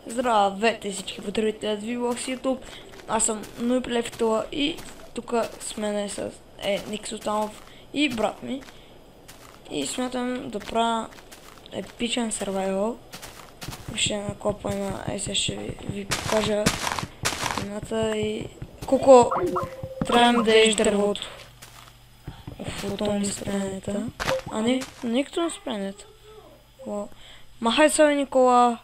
Здравейте всички потребители от Vlog YouTube. Аз съм Нуип Лефтова и тук с мен е Ник Султанов и брат ми. И смятам да правя епичен survival. Ще накопаме, сега ще ви покажа имената и колко трябва да еш дървото. Фото ми спренета. А не, никто не спренета. Махай се, Никола!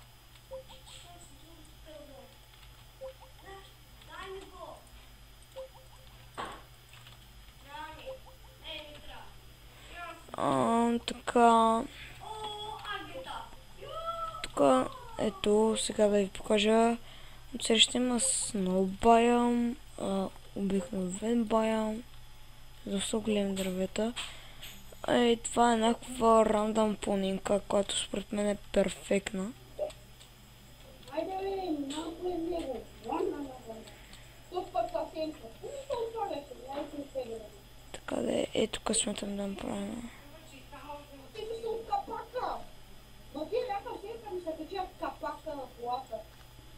Така, ето, сега да ви покажа. Отсреща има сноу байам, обикновен байам, доста големи дървета. Това е някаква рандъм планинка, която според мен е перфектна. Така да е, тук смятам да направим.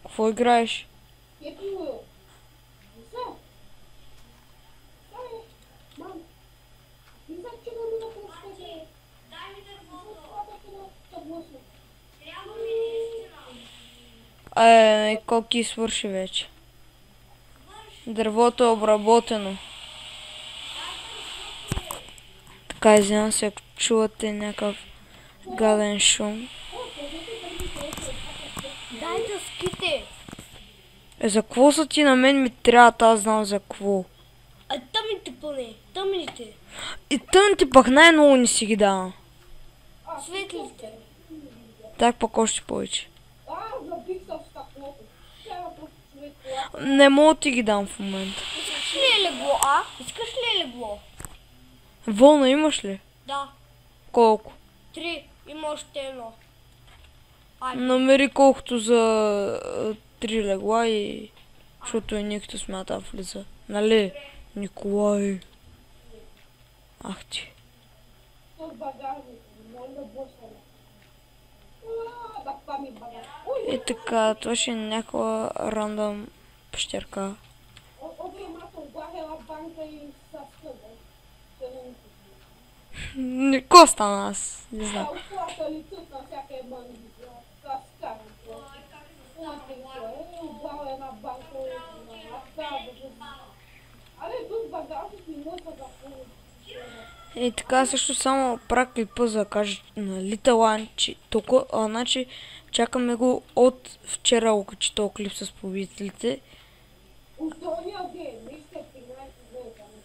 Какво играеш? Колки свърши вече? Дървото е обработено. Така, извинявам се, ако чувате някакъв гаден шум. Дай да ските! За какво са ти на мен ми трябва, аз знам за какво. Тъмните поне, тъмните. И тъмните пък най-много не си ги давам. Светлите. Так пък още повече. Не мога да ти ги дам в момента. Искаш ли легло, а? Искаш ли легло? Вълна имаш ли? Да. Колко? 3. Има още едно. Намери колкото за 3 легла и... Защото и никто смята влиза. Нали? Николай. Ах ти. И така, това ще е някаква рандъм пещерка. Ко стана аз? Не знам. И така също само правя клипа за да кажа на Little Ant, толкова, значи чакаме го от вчера, окачи този клип с победителите.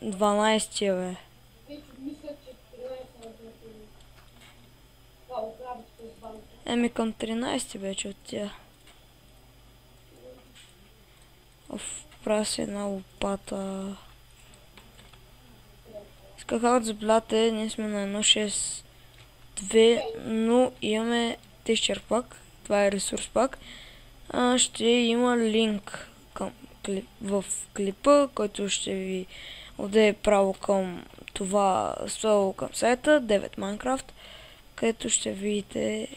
12-тия, бе. Еми към 13 вече от тия. Правя си една лопата. Както забеляте, ние сме на 1.6.2, но имаме тещер пак. Това е ресурс пак. Ще има линк в клипа, който ще ви отдаде право към това слово към сайта 9 Minecraft, където ще видите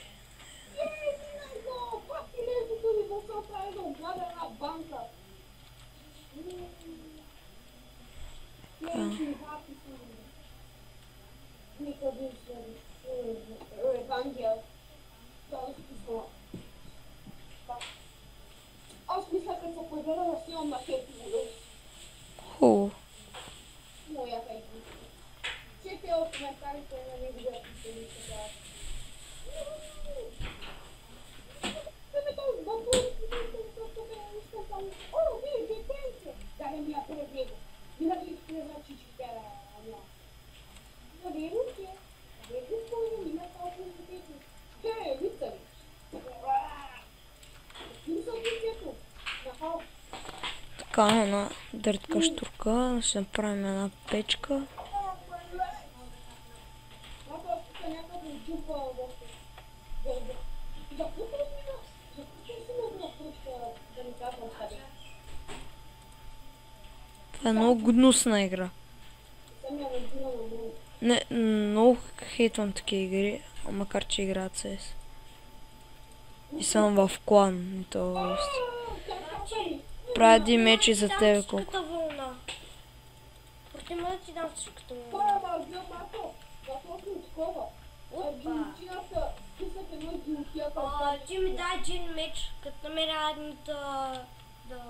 Аз мисля, като се погледа да снимам на Хепи. Хубаво. Моя Хепи. Чете от коментарите на не видео, че ми се правят. О, вие, детенце! Да не ми я пребега. Винаги изплезна чичките на нас. Веруйте, веруйте, меня толком детенце. Че, лица ви? Така, една дъртка штурка, ще направим една печка. Това е много гнусна игра. Не, много хейтвам такива игри, макар че играят CS. И съм в клан. Тоест. Значи, Прави мечи за дам тебе всичката вълна. Протима да ти дам всичката вълна. Това взема малко. Защото от такова. Опа. Гилотината, писат едно гилотията. Ти ми дай един меч, като намеря едната... Да.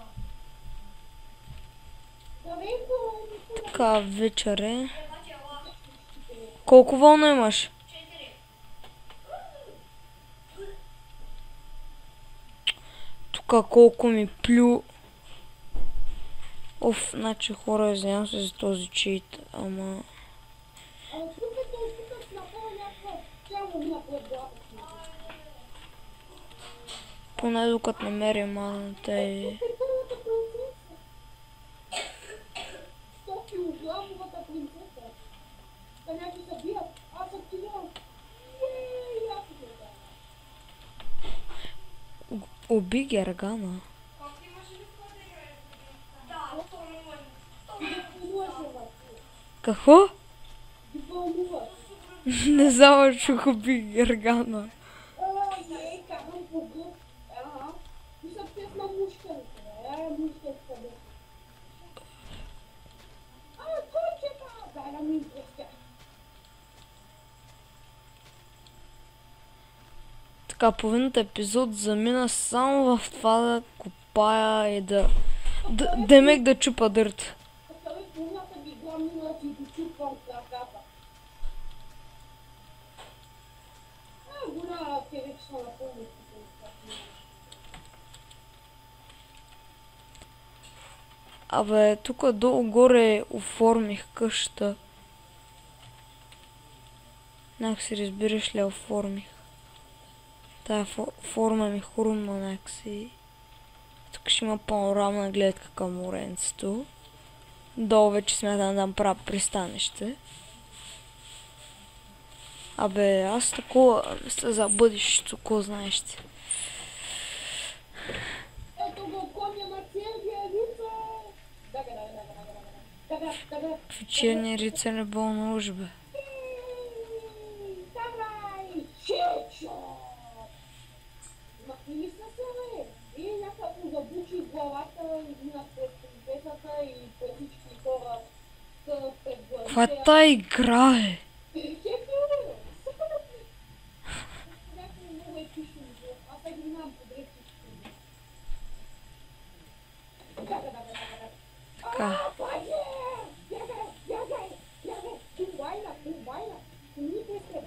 Да вейко, Така, вечер е. Колко вълна имаш? Тук колко ми плю. Оф, значи хора, извинявам се за този чит, ама... тук направо някаква тяло напред главата си. Поне докато намерим маната и... Първата принцеса. 100 килограмовата принцеса. Та някакви се бият. Аз активирам. Ей, аз се бият. Уби Гергана. Какво? Ги вълнуваш. Не знам, че уби Гергана. Ей, карам по гъб. Ага. И са песна мушканка. Мушканка бе. Кончета! Дай да ми изпръстя. Така, половината епизод замина само в това да копая и демек да чупа дърт. Остави полната ги гламина да си дочупвам краката. Голяма те вече са напълно. Абе, тук долу-горе оформих къща. Някакси разбираш ли, оформих. Тая форма ми хрумна някакси. Тук ще има панорамна гледка към моренцето. Долу вече смятам да направя пристанище. Абе, аз такова мисля за бъдещето, ко знаеш ти. Ето го коня на Сергия Рица. Дага. Вечерния рицар не бъл на уж, бе. Давай! Чечо! Махни ли са се, бе? И някакво забучи главата на принцесата и пред всички хора са пред главите. Каква е тая игра, е? Хепи, бе! Някакво много епично. Аз сега ги знам подред всички. Дага. Така. Паде! Бягай! Комбайна! Комни престе!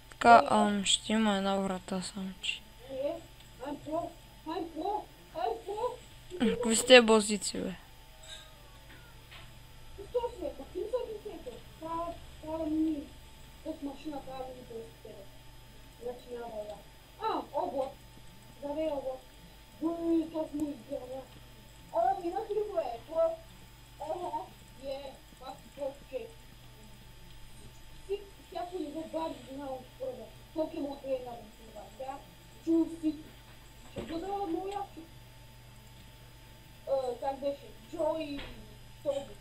Така, ще има една врата само, че. Какви сте бозици, бе? Облак. Здравей, облак. Как му избира? Минах ли го е? Пак проче. Всяко ниво баби знам от първа. Покемон трейнър това. Сега чул всички. Ще бъда много ясно. Как беше? Джо и Тоби.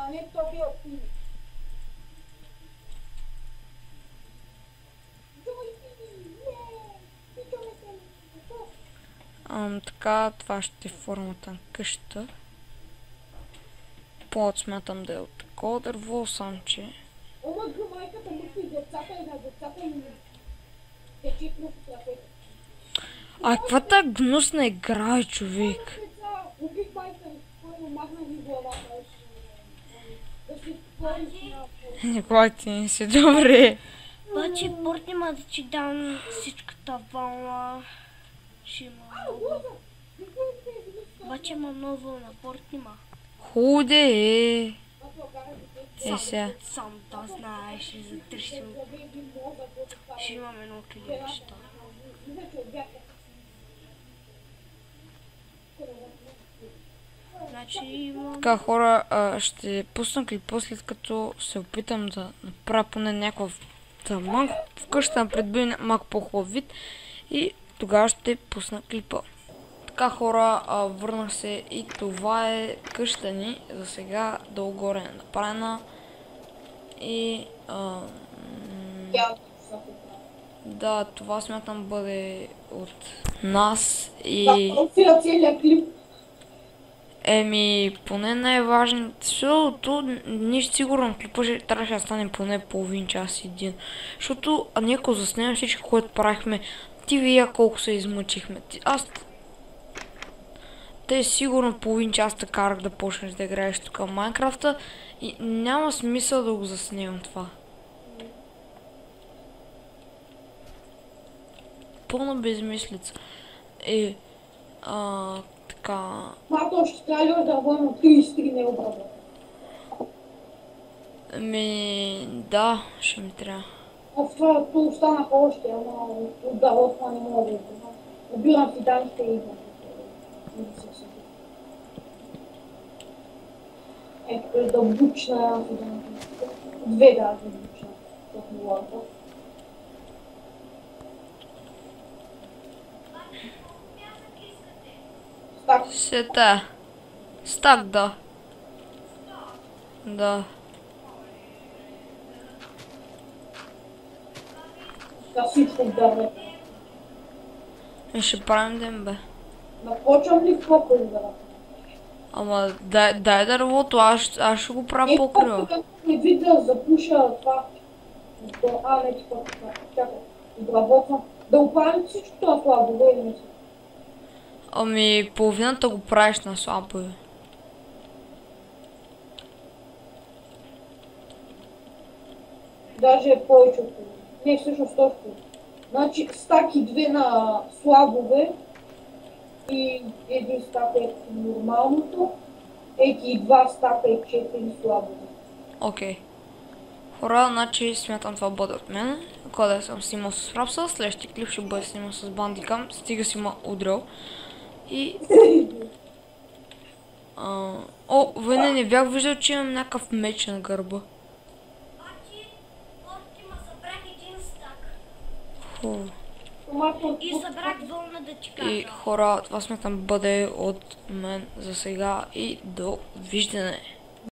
Не Тоби, а Пили. Така, това ще е формата на къщата. Плод смятам да е от такова дърво, сам че... Омъгна майката мъкни децата и на децата им тече кръв от ръцете. Каква та гнусна игра е, човек? Деца, убих майка ми, който махна ми главата. Да си говориш на... Никой ти не си добре. Обаче, Портнима да ти дам всичката вълна. Ще има много. Обаче има много вълна, Портнима. Худе е. Сега. Сам да знаеш, за 3 ще имаме много неща. Значи има... Така, хора, ще пусна клипа, след като се опитам да направя поне някакъв малко вкъща на предбили малко по-хубав вид и тогава ще пусна клипа. Така хора, върнах се и това е къща ни. За сега долу горе е направена. И Тя да, това смятам бъде от нас и да, целият клип. поне най-важното, защото нищо сигурно клипа трябваше да стане поне половин час един. Защото ако заснем всичко, което правихме, ти вия колко се измъчихме. Те сигурно половин час те карах да почнеш да играеш тук в Майнкрафта и няма смисъл да го заснемам това. Пълна безмислица. Така... Мато ще трябва да върна 33 необработени. Да, ще ми трябва. В това тук останаха още, ама отдават това не мога да го. Набирам фиданките и идвам. Ето да бучна фиданките. Две даже бучна. Защото не лапа. Стак. Сета. Стак, да. Да. Да всичко вдърве. Ще правим ден, бе. Напочвам ли какво да? Ама дай дървото, аз ще го правя по-криво. Не ви да запуша това. Не ти чакай. Обработвам. Да оправим всичко това слабо, или не си? Половината го правиш на слабо, бе. Даже повече от това. Не, всъщност още. Значи стаки две на слабове и един стак е нормалното. Ети два стака и 4 слабове. Окей. Хора, значи смятам това бъде от мен. Когато съм снимал с Фрапса, следващия клип ще бъде снимал с Бандикам. Стига си ма удрал. И... Войне, не бях виждал, че имам някакъв меч на гърба. И събрах вълна да ти кажа. И хора, това смятам бъде от мен за сега и до виждане.